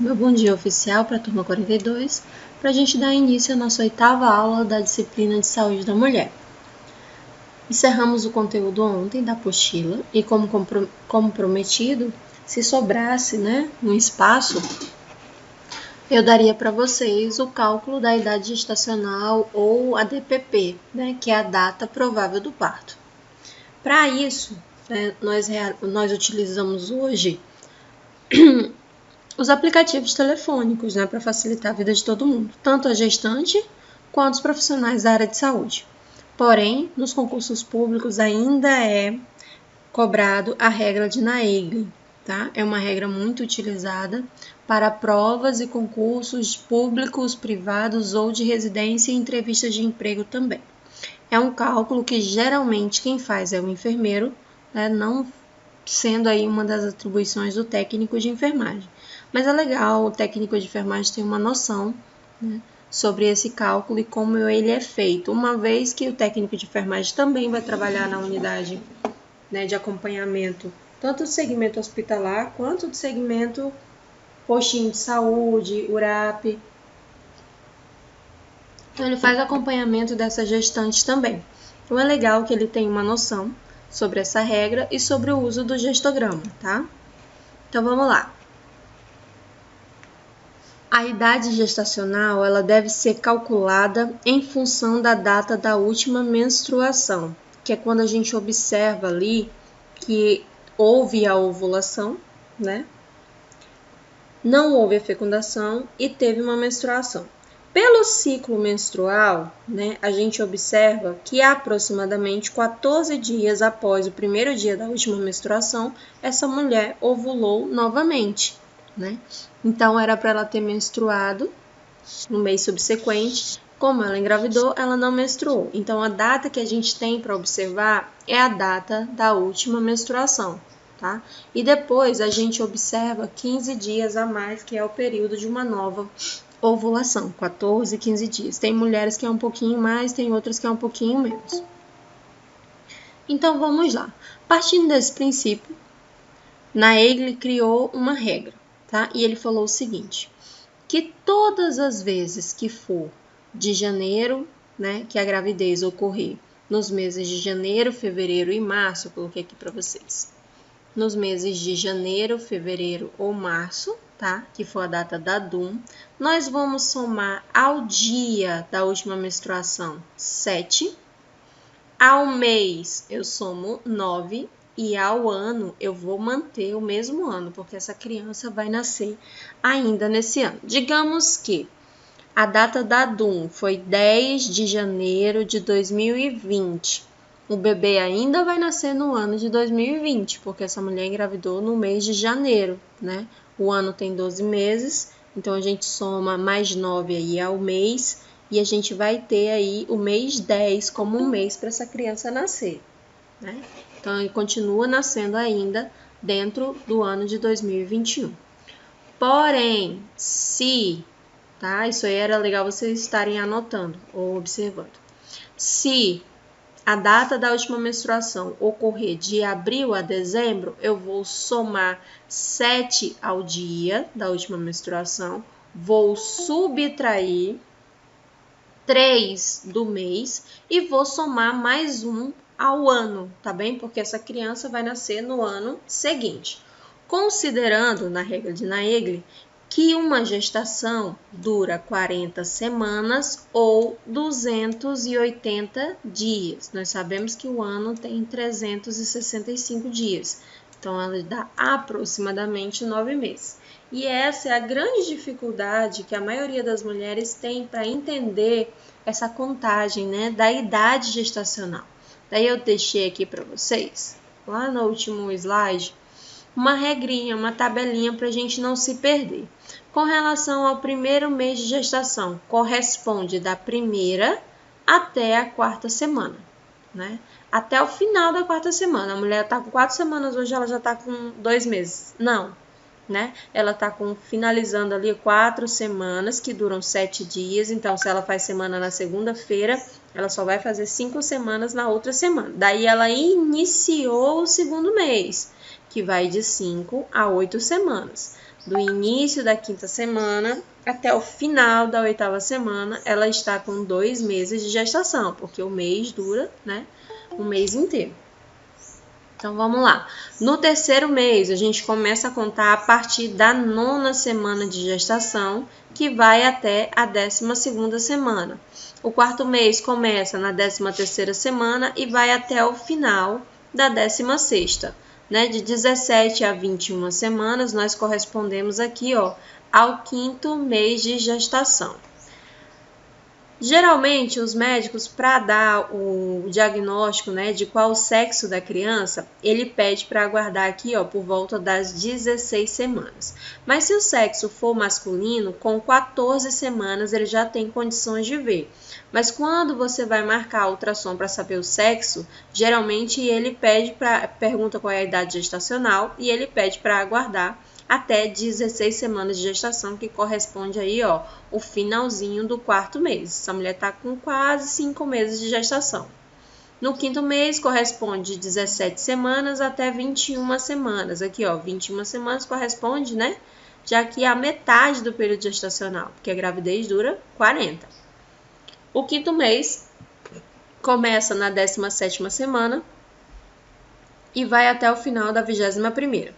Meu bom dia oficial para a turma 42, para a gente dar início à nossa 8ª aula da disciplina de saúde da mulher. Encerramos o conteúdo ontem da apostila e, como prometido, se sobrasse um espaço, eu daria para vocês o cálculo da idade gestacional ou a DPP, que é a data provável do parto. Para isso, nós utilizamos hoje os aplicativos telefônicos, para facilitar a vida de todo mundo, tanto a gestante quanto os profissionais da área de saúde. Porém, nos concursos públicos ainda é cobrado a regra de Naegeli, tá? É uma regra muito utilizada para provas e concursos públicos, privados ou de residência e entrevistas de emprego também. É um cálculo que geralmente quem faz é o enfermeiro, não sendo aí uma das atribuições do técnico de enfermagem. Mas é legal o técnico de enfermagem ter uma noção sobre esse cálculo e como ele é feito, uma vez que o técnico de enfermagem também vai trabalhar na unidade de acompanhamento, tanto do segmento hospitalar quanto do segmento postinho de saúde, URAP. Então, ele faz acompanhamento dessas gestantes também. Então, é legal que ele tenha uma noção sobre essa regra e sobre o uso do gestograma, tá? Então, vamos lá. A idade gestacional, ela deve ser calculada em função da data da última menstruação, que é quando a gente observa ali que houve a ovulação, não houve a fecundação e teve uma menstruação. Pelo ciclo menstrual, a gente observa que aproximadamente 14 dias após o primeiro dia da última menstruação, essa mulher ovulou novamente, Então, era para ela ter menstruado no mês subsequente. Como ela engravidou, ela não menstruou. Então, a data que a gente tem para observar é a data da última menstruação, tá? E depois a gente observa 15 dias a mais, que é o período de uma nova ovulação, 14, 15 dias. Tem mulheres que é um pouquinho mais, tem outras que é um pouquinho menos. Então, vamos lá. Partindo desse princípio, Naegeli criou uma regra, tá? E ele falou o seguinte, que todas as vezes que for de janeiro, que a gravidez ocorrer nos meses de janeiro, fevereiro e março, eu coloquei aqui para vocês, nos meses de janeiro, fevereiro ou março, tá? Que for a data da DUM, nós vamos somar ao dia da última menstruação 7, ao mês eu somo 9 e ao ano eu vou manter o mesmo ano, porque essa criança vai nascer ainda nesse ano. Digamos que a data da DUM foi 10 de janeiro de 2020. O bebê ainda vai nascer no ano de 2020, porque essa mulher engravidou no mês de janeiro, O ano tem 12 meses, então a gente soma mais 9 aí ao mês e a gente vai ter aí o mês 10 como um mês para essa criança nascer, Então, ele continua nascendo ainda dentro do ano de 2021. Porém, se, isso aí era legal vocês estarem anotando ou observando. Se a data da última menstruação ocorrer de abril a dezembro, eu vou somar 7 ao dia da última menstruação, vou subtrair 3 do mês e vou somar mais 1 ao ano, tá bem? Porque essa criança vai nascer no ano seguinte. Considerando, na regra de Naegeli, que uma gestação dura 40 semanas ou 280 dias. Nós sabemos que o ano tem 365 dias, então ela dá aproximadamente 9 meses. E essa é a grande dificuldade que a maioria das mulheres tem para entender essa contagem, da idade gestacional. Daí eu deixei aqui para vocês, lá no último slide, uma regrinha, uma tabelinha para a gente não se perder. Com relação ao primeiro mês de gestação, corresponde da primeira até a 4ª semana, Até o final da 4ª semana. A mulher está com 4 semanas hoje, ela já está com 2 meses. Não, Ela está finalizando ali 4 semanas, que duram 7 dias. Então, se ela faz semana na segunda-feira, ela só vai fazer 5 semanas na outra semana. Daí, ela iniciou o segundo mês, que vai de 5 a 8 semanas. do início da 5ª semana até o final da 8ª semana, ela está com 2 meses de gestação, porque o mês dura, né, um mês inteiro. Então, vamos lá. No 3º mês, a gente começa a contar a partir da 9ª semana de gestação, que vai até a 12ª semana. O 4º mês começa na 13ª semana e vai até o final da 16ª. Né? De 17 a 21 semanas, nós correspondemos aqui, ó, ao 5º mês de gestação. Geralmente, os médicos, para dar o diagnóstico, né, de qual o sexo da criança, ele pede para aguardar aqui, ó, por volta das 16 semanas. Mas se o sexo for masculino, com 14 semanas ele já tem condições de ver. Mas quando você vai marcar a ultrassom para saber o sexo, geralmente ele pergunta qual é a idade gestacional e ele pede para aguardar até 16 semanas de gestação, que corresponde aí, ó, o finalzinho do 4º mês. Essa mulher está com quase 5 meses de gestação. No 5º mês, corresponde de 17 semanas até 21 semanas. Aqui, ó, 21 semanas corresponde, né, já que a metade do período gestacional, porque a gravidez dura 40. O 5º mês começa na 17ª semana e vai até o final da 21ª.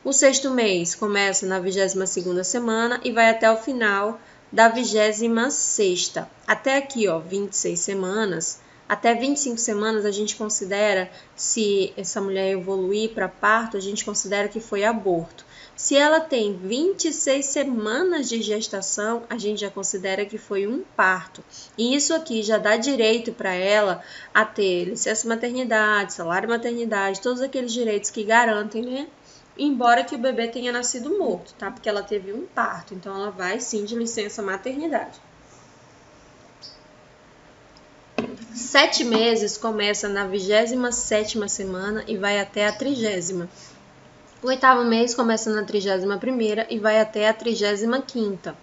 O 6º mês começa na 22ª semana e vai até o final da 26ª. Até aqui, ó, 26 semanas. Até 25 semanas a gente considera, se essa mulher evoluir para parto, a gente considera que foi aborto. Se ela tem 26 semanas de gestação, a gente já considera que foi um parto. E isso aqui já dá direito para ela a ter licença maternidade, salário maternidade, todos aqueles direitos que garantem, né? Embora que o bebê tenha nascido morto, tá? Porque ela teve um parto, então ela vai sim de licença maternidade. 7 meses começa na 27ª semana e vai até a 30ª. O 8º mês começa na 31ª e vai até a 35ª.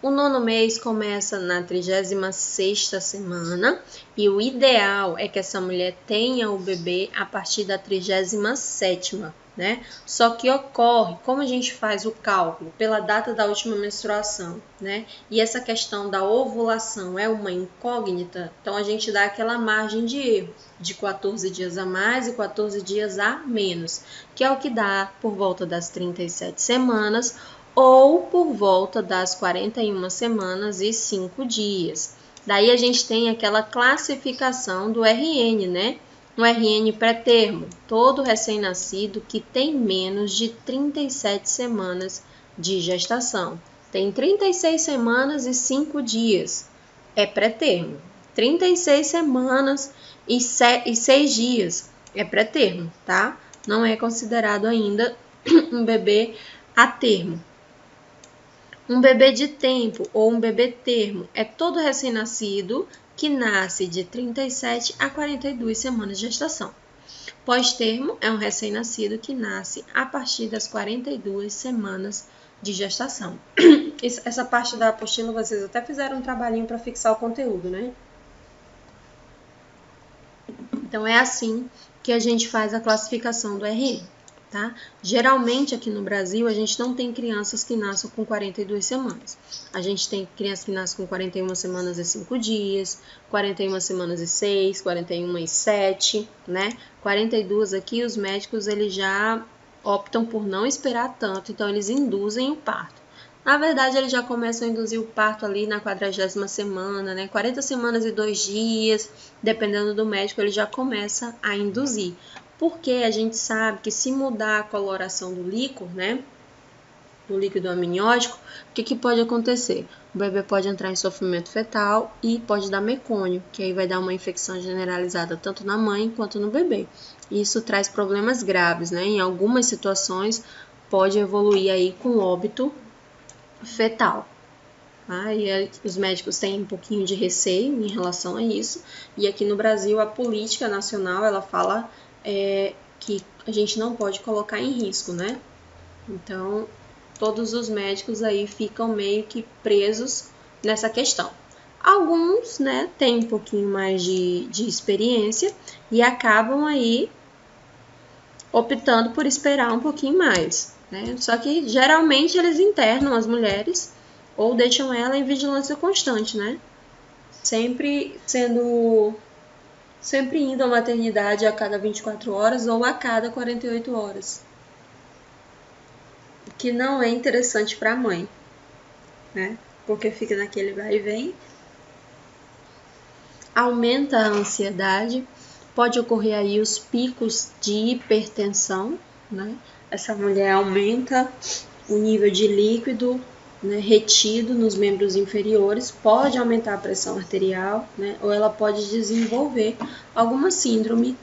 O 9º mês começa na 36ª semana e o ideal é que essa mulher tenha o bebê a partir da 37ª, né? Só que ocorre, como a gente faz o cálculo pela data da última menstruação, né? E essa questão da ovulação é uma incógnita, então a gente dá aquela margem de erro de 14 dias a mais e 14 dias a menos, que é o que dá por volta das 37 semanas ou por volta das 41 semanas e 5 dias. Daí a gente tem aquela classificação do RN, né? No RN pré-termo, todo recém-nascido que tem menos de 37 semanas de gestação. Tem 36 semanas e 5 dias, é pré-termo. 36 semanas e 6 dias é pré-termo, tá? Não é considerado ainda um bebê a termo. Um bebê de tempo ou um bebê termo é todo recém-nascido que nasce de 37 a 42 semanas de gestação. Pós-termo é um recém-nascido que nasce a partir das 42 semanas de gestação. Essa parte da apostila vocês até fizeram um trabalhinho para fixar o conteúdo, né? Então é assim que a gente faz a classificação do RN. Tá? Geralmente aqui no Brasil a gente não tem crianças que nascem com 42 semanas. A gente tem crianças que nascem com 41 semanas e 5 dias, 41 semanas e 6, 41 e 7, né? 42 aqui os médicos eles já optam por não esperar tanto, então eles induzem o parto. Na verdade, eles já começam a induzir o parto ali na 40ª semana, né? 40 semanas e 2 dias, dependendo do médico, ele já começa a induzir. Porque a gente sabe que se mudar a coloração do líquor, né, do líquido amniótico, o que pode acontecer? O bebê pode entrar em sofrimento fetal e pode dar mecônio, que aí vai dar uma infecção generalizada tanto na mãe quanto no bebê. Isso traz problemas graves, né? Em algumas situações pode evoluir aí com óbito fetal. E os médicos têm um pouquinho de receio em relação a isso. E aqui no Brasil a política nacional ela fala que a gente não pode colocar em risco, né? Então, todos os médicos aí ficam meio que presos nessa questão. Alguns, né, têm um pouquinho mais de experiência e acabam aí optando por esperar um pouquinho mais, né? Só que geralmente eles internam as mulheres ou deixam ela em vigilância constante, né? Sempre indo à maternidade a cada 24 horas ou a cada 48 horas. O que não é interessante para a mãe, né? Porque fica naquele vai e vem. Aumenta a ansiedade, pode ocorrer aí os picos de hipertensão, né? Essa mulher aumenta o nível de líquido, né, retido nos membros inferiores, pode aumentar a pressão arterial, né, ou ela pode desenvolver alguma síndrome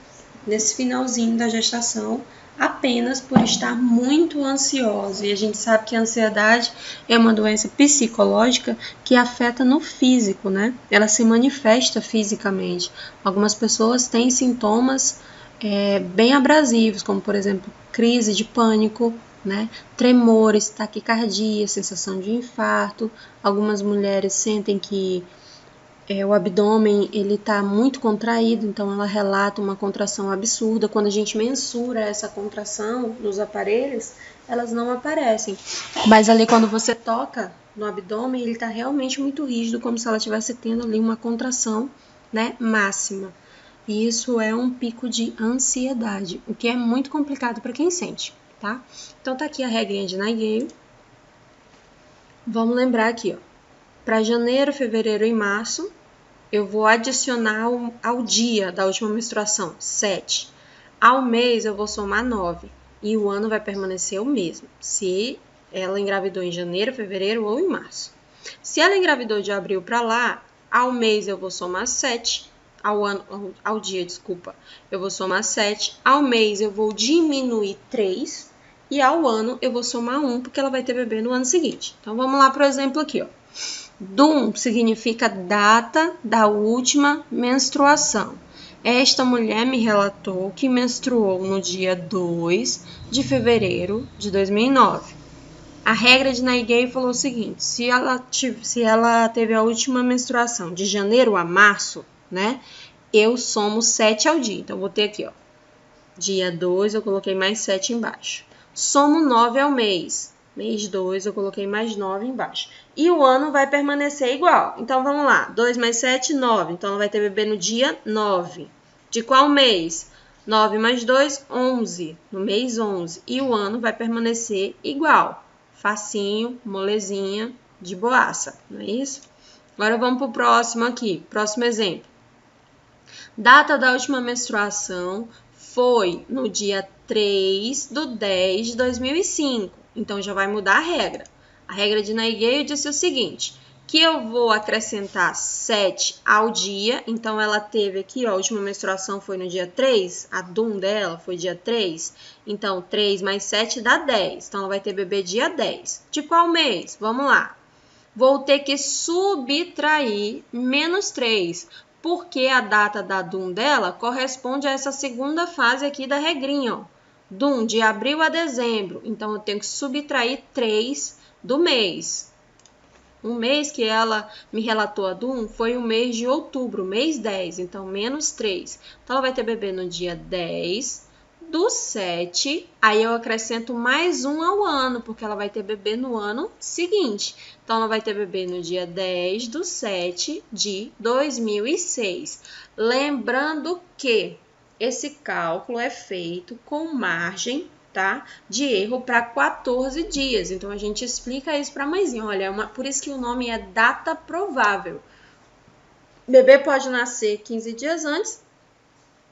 nesse finalzinho da gestação, apenas por estar muito ansiosa. E a gente sabe que a ansiedade é uma doença psicológica que afeta no físico, né? Ela se manifesta fisicamente. Algumas pessoas têm sintomas bem abrasivos, como por exemplo, crise de pânico, né? Tremores, taquicardia, sensação de infarto. Algumas mulheres sentem que o abdômen ele está muito contraído, então ela relata uma contração absurda. Quando a gente mensura essa contração nos aparelhos, elas não aparecem. Mas ali quando você toca no abdômen, ele está realmente muito rígido, como se ela estivesse tendo ali uma contração, né, máxima. E isso é um pico de ansiedade, o que é muito complicado para quem sente, tá? Então tá aqui a regrinha de Nightingale. Vamos lembrar aqui, ó. Para janeiro, fevereiro e março, eu vou adicionar ao dia da última menstruação, 7. Ao mês, eu vou somar 9. E o ano vai permanecer o mesmo, se ela engravidou em janeiro, fevereiro ou em março. Se ela engravidou de abril para lá, ao mês eu vou somar 7. Ao dia, eu vou somar 7. Ao mês, eu vou diminuir 3. E ao ano, eu vou somar 1, porque ela vai ter bebê no ano seguinte. Então, vamos lá para o exemplo aqui, ó. DUM significa data da última menstruação. Esta mulher me relatou que menstruou no dia 2 de fevereiro de 2009. A regra de Nightingale falou o seguinte: se ela teve a última menstruação de janeiro a março, né, eu somo 7 ao dia. Então, vou ter aqui, ó, dia 2, eu coloquei mais 7 embaixo. Somo 9 ao mês. Mês 2, eu coloquei mais 9 embaixo. E o ano vai permanecer igual. Então, vamos lá. 2 mais 7, 9. Então, ela vai ter bebê no dia 9. De qual mês? 9 mais 2, 11. No mês 11. E o ano vai permanecer igual. Facinho, molezinha, de boaça. Não é isso? Agora, vamos para o próximo aqui. Próximo exemplo. Data da última menstruação foi no dia 3/10 de 2005. Então, já vai mudar a regra. A regra de Nightingale disse o seguinte, que eu vou acrescentar 7 ao dia. Então, ela teve aqui, ó, a última menstruação foi no dia 3. A DUM dela foi dia 3. Então, 3 mais 7 dá 10. Então, ela vai ter bebê dia 10. De qual mês? Vamos lá. Vou ter que subtrair menos 3. Porque a data da DUM dela corresponde a essa segunda fase aqui da regrinha, ó. DUM, de abril a dezembro. Então, eu tenho que subtrair 3 do mês. O mês que ela me relatou a DUM foi o mês de outubro, mês 10. Então, menos 3. Então, ela vai ter bebê no dia 10 do 7. Aí, eu acrescento mais 1 ao ano, porque ela vai ter bebê no ano seguinte. Então, ela vai ter bebê no dia 10 do 7 de 2006. Lembrando que esse cálculo é feito com margem, tá, de erro para 14 dias. Então, a gente explica isso para a mãezinha. Olha, por isso que o nome é data provável. O bebê pode nascer 15 dias antes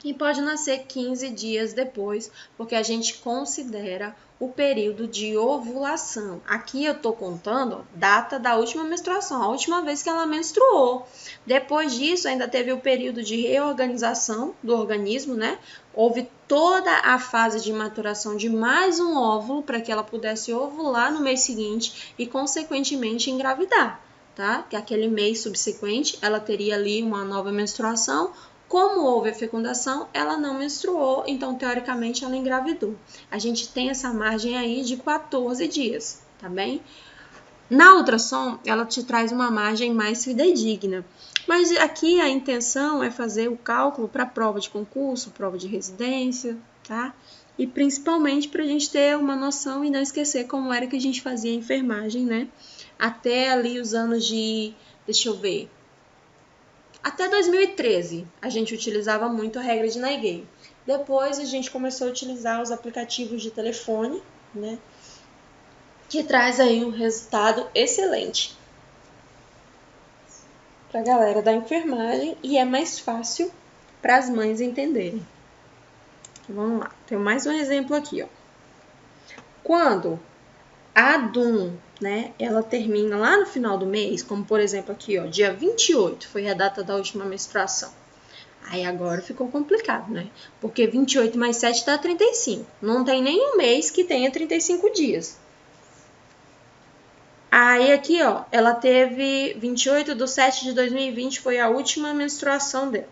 e pode nascer 15 dias depois, porque a gente considera o período de ovulação. Aqui eu tô contando, ó, data da última menstruação, a última vez que ela menstruou. Depois disso, ainda teve o período de reorganização do organismo, né? Houve toda a fase de maturação de mais um óvulo para que ela pudesse ovular no mês seguinte e, consequentemente, engravidar, tá? Que aquele mês subsequente, ela teria ali uma nova menstruação. Como houve a fecundação, ela não menstruou, então, teoricamente, ela engravidou. A gente tem essa margem aí de 14 dias, tá bem? Na ultrassom, ela te traz uma margem mais fidedigna. Mas aqui a intenção é fazer o cálculo para prova de concurso, prova de residência, tá? e principalmente para a gente ter uma noção e não esquecer como era que a gente fazia a enfermagem, né? Até ali os anos de, deixa eu ver, até 2013 a gente utilizava muito a regra de Naegeli. Depois a gente começou a utilizar os aplicativos de telefone, né? Que traz aí um resultado excelente para a galera da enfermagem e é mais fácil para as mães entenderem. Então, vamos lá, tem mais um exemplo aqui, ó. Quando a DUM, né, ela termina lá no final do mês, como por exemplo aqui, ó, dia 28 foi a data da última menstruação. Aí agora ficou complicado, né? Porque 28 mais 7 dá 35. Não tem nenhum mês que tenha 35 dias. Aí aqui, ó, ela teve 28/7/2020, foi a última menstruação dela.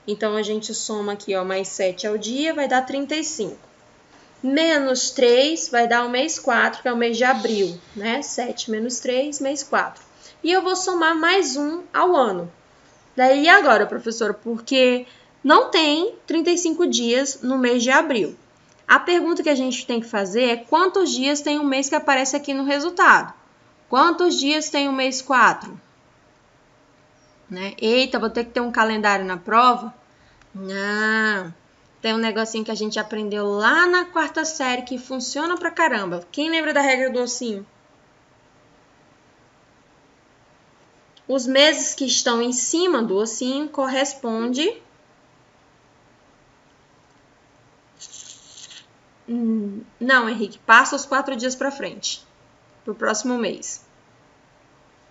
Então, a gente soma aqui, ó, mais 7 ao dia, vai dar 35. Menos 3 vai dar o mês 4, que é o mês de abril, né? 7 menos 3, mês 4. E eu vou somar mais 1 ao ano. Daí, e agora, professora? Porque não tem 35 dias no mês de abril. A pergunta que a gente tem que fazer é quantos dias tem um mês que aparece aqui no resultado? Quantos dias tem o mês 4? Né? Eita, vou ter que ter um calendário na prova? Não. Tem um negocinho que a gente aprendeu lá na 4ª série que funciona pra caramba. Quem lembra da regra do ossinho? Os meses que estão em cima do ossinho corresponde... Não, Henrique, passa os 4 dias pra frente. Pro próximo mês.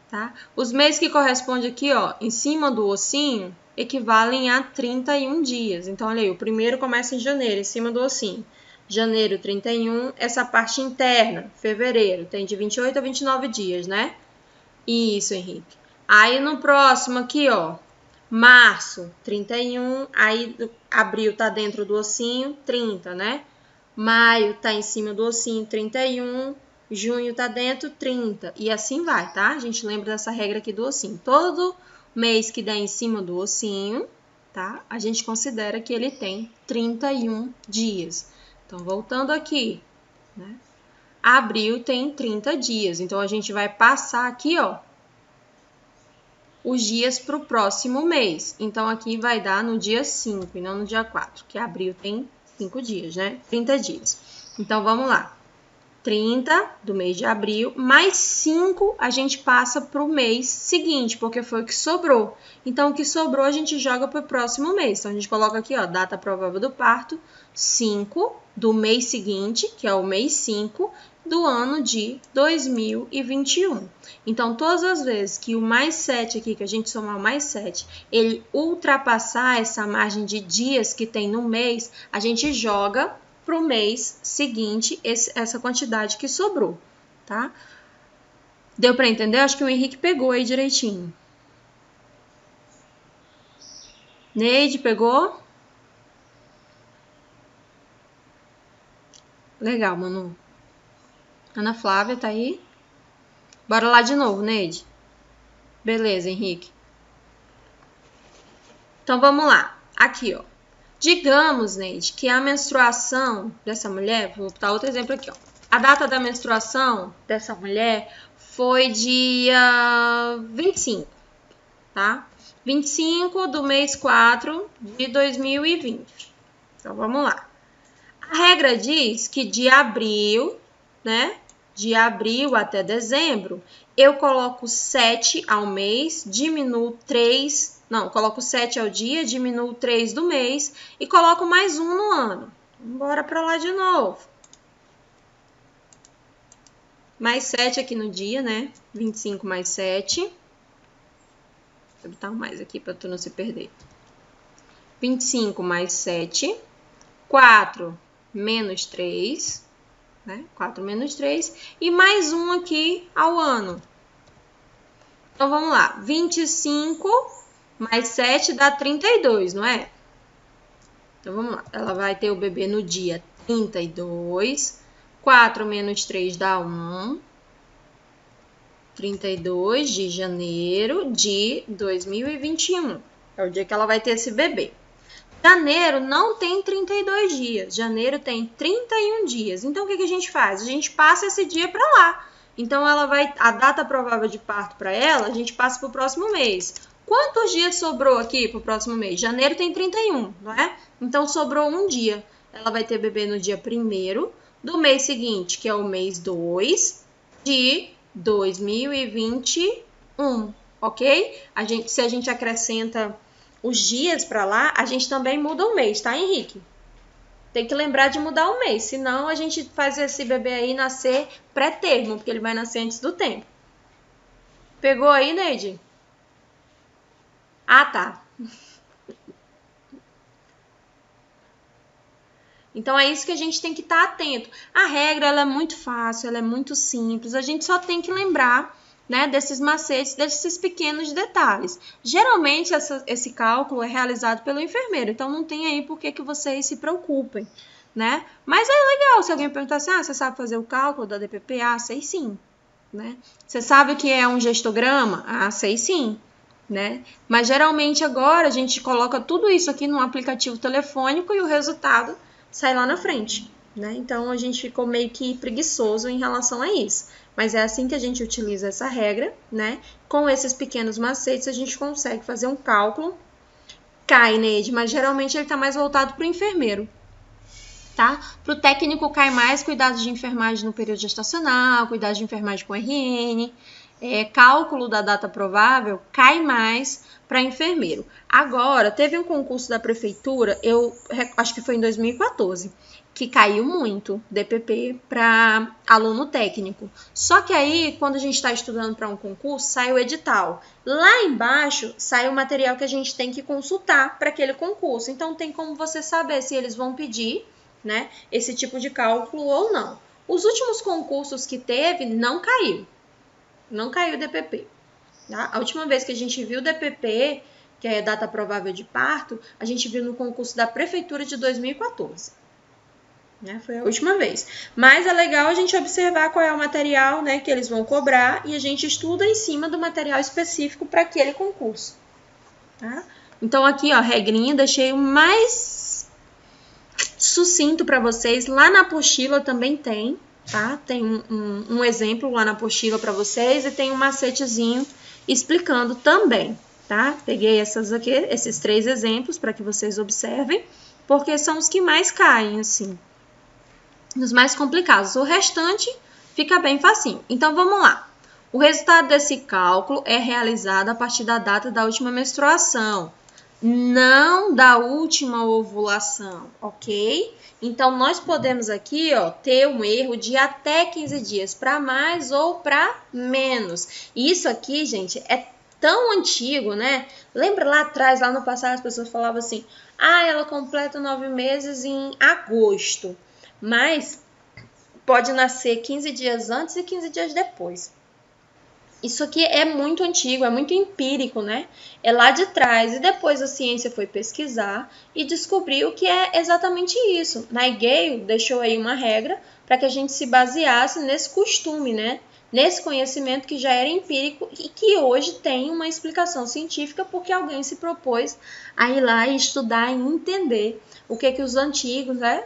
Tá? Os meses que correspondem aqui, ó, em cima do ossinho, equivalem a 31 dias. Então, olha aí, o primeiro começa em janeiro, em cima do ossinho. Janeiro, 31, essa parte interna, fevereiro, tem de 28 a 29 dias, né? Isso, Henrique. Aí, no próximo aqui, ó, março, 31, aí abril tá dentro do ossinho, 30, né? Maio tá em cima do ossinho, 31, junho tá dentro, 30, e assim vai, tá? A gente lembra dessa regra aqui do ossinho. Todo mês que der em cima do ossinho, tá? A gente considera que ele tem 31 dias. Então, voltando aqui, né? Abril tem 30 dias, então a gente vai passar aqui, ó, os dias para o próximo mês. Então, aqui vai dar no dia 5 e não no dia 4, que abril tem 5 dias, né? 30 dias. Então, vamos lá. 30 do mês de abril, mais 5 a gente passa para o mês seguinte, porque foi o que sobrou. Então, o que sobrou a gente joga para o próximo mês. Então, a gente coloca aqui, ó, data provável do parto, 5 do mês seguinte, que é o mês 5 do ano de 2021. Então, todas as vezes que o mais 7 aqui, que a gente somar o mais 7, ele ultrapassar essa margem de dias que tem no mês, a gente joga para o mês seguinte essa quantidade que sobrou, tá? Deu para entender? Acho que o Henrique pegou aí direitinho. Neide, pegou? Legal, Manu. Ana Flávia, tá aí? Bora lá de novo, Neide. Beleza, Henrique. Então, vamos lá. Aqui, ó. Digamos, Neide, que a menstruação dessa mulher, vou botar outro exemplo aqui, ó. A data da menstruação dessa mulher foi dia 25, tá? 25 do mês 4 de 2020. Então, vamos lá. A regra diz que de abril, né? De abril até dezembro, eu coloco 7 ao mês, diminuo 3... Não, coloco 7 ao dia, diminuo 3 do mês e coloco mais 1 no ano. Bora para lá de novo. Mais 7 aqui no dia, né? 25 mais 7. Vou botar um mais aqui para tu não se perder. 25 mais 7. 4 menos 3. Né? 4 menos 3. E mais 1 aqui ao ano. Então, vamos lá. 25... mais 7 dá 32, não é? Então, vamos lá. Ela vai ter o bebê no dia 32. 4 menos 3 dá 1. 32 de janeiro de 2021. É o dia que ela vai ter esse bebê. Janeiro não tem 32 dias, janeiro tem 31 dias. Então, o que a gente faz? A gente passa esse dia para lá. Então, a data provável de parto para ela, a gente passa para o próximo mês. Quantos dias sobrou aqui para o próximo mês? Janeiro tem 31, não é? Então, sobrou um dia. Ela vai ter bebê no dia 1º do mês seguinte, que é o mês 2 de 2021, ok? Se a gente acrescenta os dias para lá, a gente também muda o mês, tá, Henrique? Tem que lembrar de mudar o mês, senão a gente faz esse bebê aí nascer pré-termo, porque ele vai nascer antes do tempo. Pegou aí, Neide? Ah, tá. Então, é isso que a gente tem que estar atento. A regra, ela é muito fácil, ela é muito simples. A gente só tem que lembrar, né, desses macetes, desses pequenos detalhes. Geralmente, esse cálculo é realizado pelo enfermeiro. Então, não tem aí por que vocês se preocupem, né? Mas é legal se alguém perguntar assim, você sabe fazer o cálculo da DPP? Ah, sei sim, né? Você sabe o que é um gestograma? Ah, sei sim, né? Mas, geralmente, agora, a gente coloca tudo isso aqui num aplicativo telefônico e o resultado sai lá na frente, né? Então, a gente ficou meio que preguiçoso em relação a isso. Mas é assim que a gente utiliza essa regra, né? Com esses pequenos macetes, a gente consegue fazer um cálculo. Cai, Neide, mas geralmente ele está mais voltado para o enfermeiro, tá? Para o técnico cai mais cuidados de enfermagem no período gestacional, cuidados de enfermagem com RN, cálculo da data provável cai mais para enfermeiro. Agora, teve um concurso da prefeitura, eu acho que foi em 2014, que caiu muito DPP para aluno técnico. Só que aí, quando a gente está estudando para um concurso, sai o edital. Lá embaixo, sai o material que a gente tem que consultar para aquele concurso. Então, tem como você saber se eles vão pedir, né, esse tipo de cálculo ou não. Os últimos concursos que teve, não caiu. Não caiu o DPP. Tá? A última vez que a gente viu o DPP, que é data provável de parto, a gente viu no concurso da prefeitura de 2014. Né? Foi a última vez. Mas é legal a gente observar qual é o material, né, que eles vão cobrar e a gente estuda em cima do material específico para aquele concurso. Tá? Então, aqui, ó, regrinha, deixei o mais sucinto para vocês. Lá na apostila também tem. Tá? Tem um exemplo lá na apostila para vocês e tem um macetezinho explicando também, tá? Peguei esses 3 exemplos para que vocês observem, porque são os que mais caem, assim, os mais complicados. O restante fica bem facinho. Então, vamos lá. O resultado desse cálculo é realizado a partir da data da última menstruação, não da última ovulação, ok? Então, nós podemos aqui, ó, ter um erro de até 15 dias, para mais ou para menos. E isso aqui, gente, é tão antigo, né? Lembra lá atrás, lá no passado, as pessoas falavam assim, ela completa 9 meses em agosto, mas pode nascer 15 dias antes e 15 dias depois. Isso aqui é muito antigo, é muito empírico, né? É lá de trás. E depois a ciência foi pesquisar e descobriu que é exatamente isso. Nightingale deixou aí uma regra para que a gente se baseasse nesse costume, né? Nesse conhecimento que já era empírico e que hoje tem uma explicação científica porque alguém se propôs a ir lá e estudar e entender o que os antigos, né?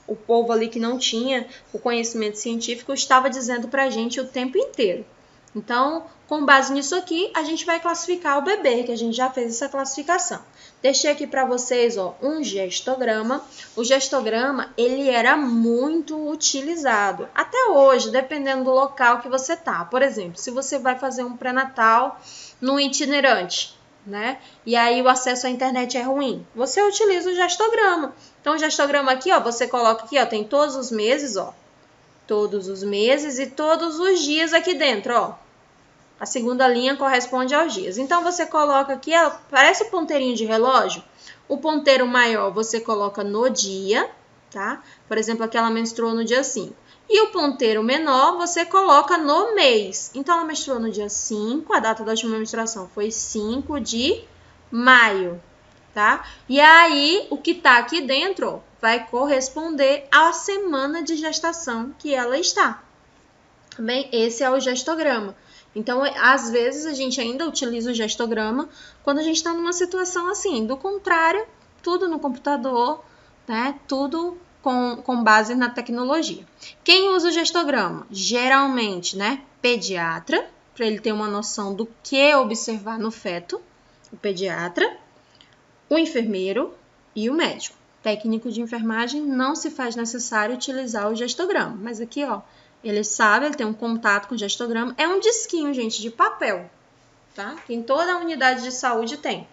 O povo ali que não tinha o conhecimento científico estava dizendo para a gente o tempo inteiro. Então, com base nisso aqui, a gente vai classificar o bebê, que a gente já fez essa classificação. Deixei aqui para vocês, ó, um gestograma. O gestograma, ele era muito utilizado. Até hoje, dependendo do local que você tá. Por exemplo, se você vai fazer um pré-natal no itinerante, né? E aí o acesso à internet é ruim. Você utiliza o gestograma. Então, o gestograma aqui, ó, você coloca aqui, ó, tem todos os meses, ó. Todos os meses e todos os dias aqui dentro, ó. A segunda linha corresponde aos dias. Então, você coloca aqui, ó, parece o ponteirinho de relógio. O ponteiro maior você coloca no dia, tá? Por exemplo, aqui ela menstruou no dia 5. E o ponteiro menor você coloca no mês. Então, ela menstruou no dia 5, a data da última menstruação foi 5 de maio, tá? E aí, o que tá aqui dentro, ó, vai corresponder à semana de gestação que ela está. Bem, esse é o gestograma. Então, às vezes, a gente ainda utiliza o gestograma quando a gente está numa situação assim. Do contrário, tudo no computador, né? Tudo com base na tecnologia. Quem usa o gestograma? Geralmente, né? Pediatra, para ele ter uma noção do que observar no feto, o pediatra, o enfermeiro e o médico. Técnico de enfermagem não se faz necessário utilizar o gestograma, mas aqui, ó, ele sabe, ele tem um contato com o gestograma, é um disquinho, gente, de papel, tá? Que em toda a unidade de saúde tem.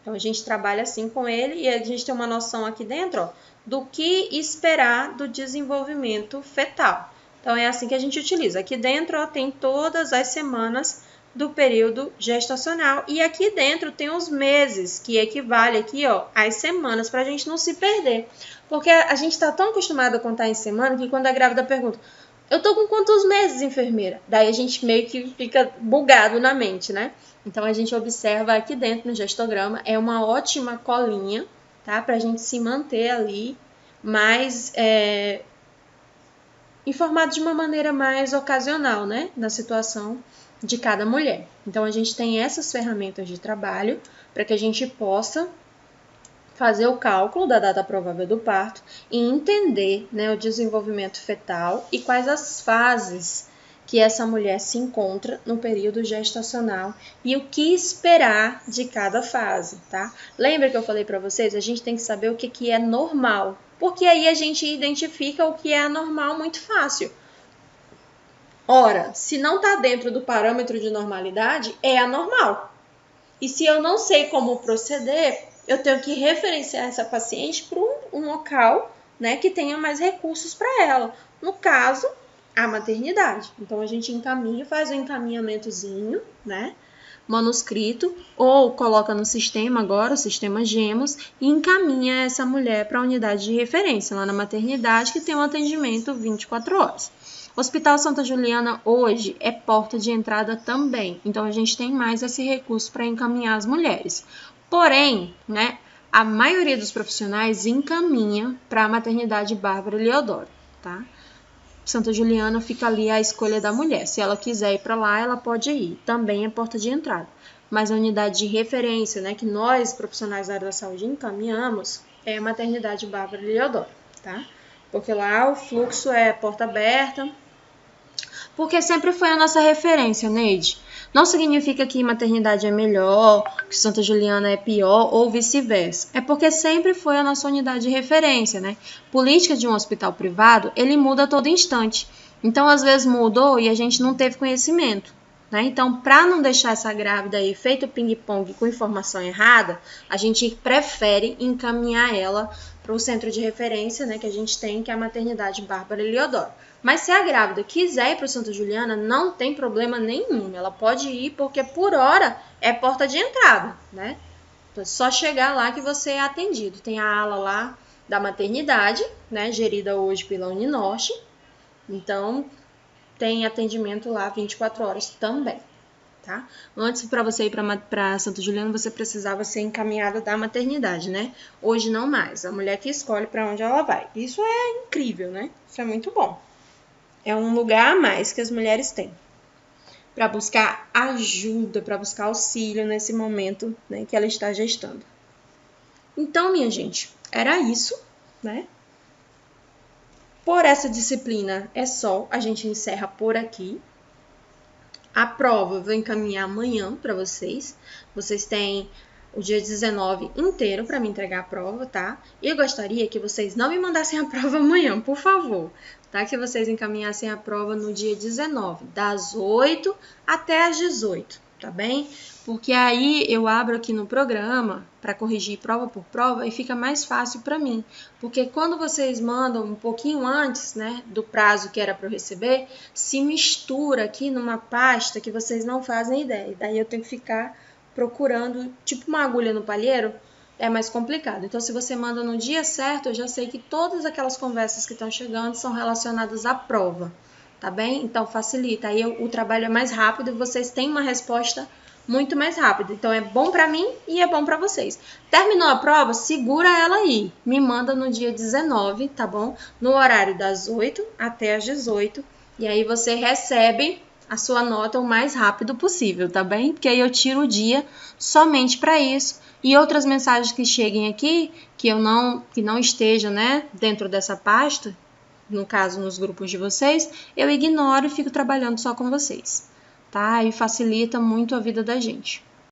Então, a gente trabalha assim com ele e a gente tem uma noção aqui dentro, ó, do que esperar do desenvolvimento fetal. Então, é assim que a gente utiliza. Aqui dentro, ó, tem todas as semanas do período gestacional e aqui dentro tem os meses, que equivale aqui, ó, às semanas, para a gente não se perder. Porque a gente está tão acostumado a contar em semana que quando a grávida pergunta, eu tô com quantos meses, enfermeira? Daí a gente meio que fica bugado na mente, né? Então, a gente observa aqui dentro no gestograma, é uma ótima colinha, tá? Pra gente se manter ali mais informado de uma maneira mais ocasional, né? Na situação de cada mulher. Então, a gente tem essas ferramentas de trabalho para que a gente possa fazer o cálculo da data provável do parto e entender, né, o desenvolvimento fetal e quais as fases que essa mulher se encontra no período gestacional e o que esperar de cada fase, tá? Lembra que eu falei para vocês? A gente tem que saber o que é normal, porque aí a gente identifica o que é anormal muito fácil. Ora, se não está dentro do parâmetro de normalidade, é anormal. E se eu não sei como proceder, eu tenho que referenciar essa paciente para um local, né, que tenha mais recursos para ela. No caso, a maternidade. Então, a gente encaminha, faz um encaminhamentozinho, né, manuscrito, ou coloca no sistema agora, o sistema Gemos, e encaminha essa mulher para a unidade de referência, lá na maternidade, que tem um atendimento 24 horas. O Hospital Santa Juliana hoje é porta de entrada também, então a gente tem mais esse recurso para encaminhar as mulheres. Porém, né, a maioria dos profissionais encaminha para a maternidade Bárbara Leodoro, tá? Santa Juliana fica ali à escolha da mulher. Se ela quiser ir para lá, ela pode ir. Também é porta de entrada. Mas a unidade de referência, né, que nós, profissionais da área da saúde, encaminhamos, é a maternidade Bárbara Leodoro, tá? Porque lá o fluxo é porta aberta. Porque sempre foi a nossa referência, Neide. Não significa que maternidade é melhor, que Santa Juliana é pior ou vice-versa. É porque sempre foi a nossa unidade de referência, né? Política de um hospital privado, ele muda a todo instante. Então, às vezes mudou e a gente não teve conhecimento, né? Então, para não deixar essa grávida aí feito ping-pong com informação errada, a gente prefere encaminhar ela para o centro de referência, né, que a gente tem, que é a maternidade Bárbara Leodoro. Mas se a grávida quiser ir para o Santa Juliana, não tem problema nenhum. Ela pode ir porque por hora é porta de entrada, né? Então, é só chegar lá que você é atendido. Tem a ala lá da maternidade, né, gerida hoje pela Uninorte. Então, tem atendimento lá 24 horas também, tá? Antes, para você ir para Santa Juliana, você precisava ser encaminhada da maternidade, né? Hoje não mais. A mulher que escolhe para onde ela vai. Isso é incrível, né? Isso é muito bom. É um lugar a mais que as mulheres têm para buscar ajuda, para buscar auxílio nesse momento, né, que ela está gestando. Então, minha gente, era isso, né? Por essa disciplina é só, a gente encerra por aqui. A prova eu vou encaminhar amanhã para vocês. Vocês têm o dia 19 inteiro para me entregar a prova, tá? E eu gostaria que vocês não me mandassem a prova amanhã, por favor, tá? Que vocês encaminhassem a prova no dia 19, das 8 até as 18, tá bem? Porque aí eu abro aqui no programa para corrigir prova por prova e fica mais fácil para mim. Porque quando vocês mandam um pouquinho antes, né, do prazo que era para eu receber, se mistura aqui numa pasta que vocês não fazem ideia. Daí eu tenho que ficar procurando, tipo uma agulha no palheiro, é mais complicado. Então, se você manda no dia certo, eu já sei que todas aquelas conversas que estão chegando são relacionadas à prova, tá bem? Então, facilita. Aí o trabalho é mais rápido e vocês têm uma resposta muito mais rápida. Então, é bom para mim e é bom para vocês. Terminou a prova? Segura ela aí. Me manda no dia 19, tá bom? No horário das 8 até as 18. E aí você recebe a sua nota o mais rápido possível, tá bem? Porque aí eu tiro o dia somente para isso. E outras mensagens que cheguem aqui, que não esteja, né, dentro dessa pasta, no caso nos grupos de vocês, eu ignoro e fico trabalhando só com vocês, tá? E facilita muito a vida da gente.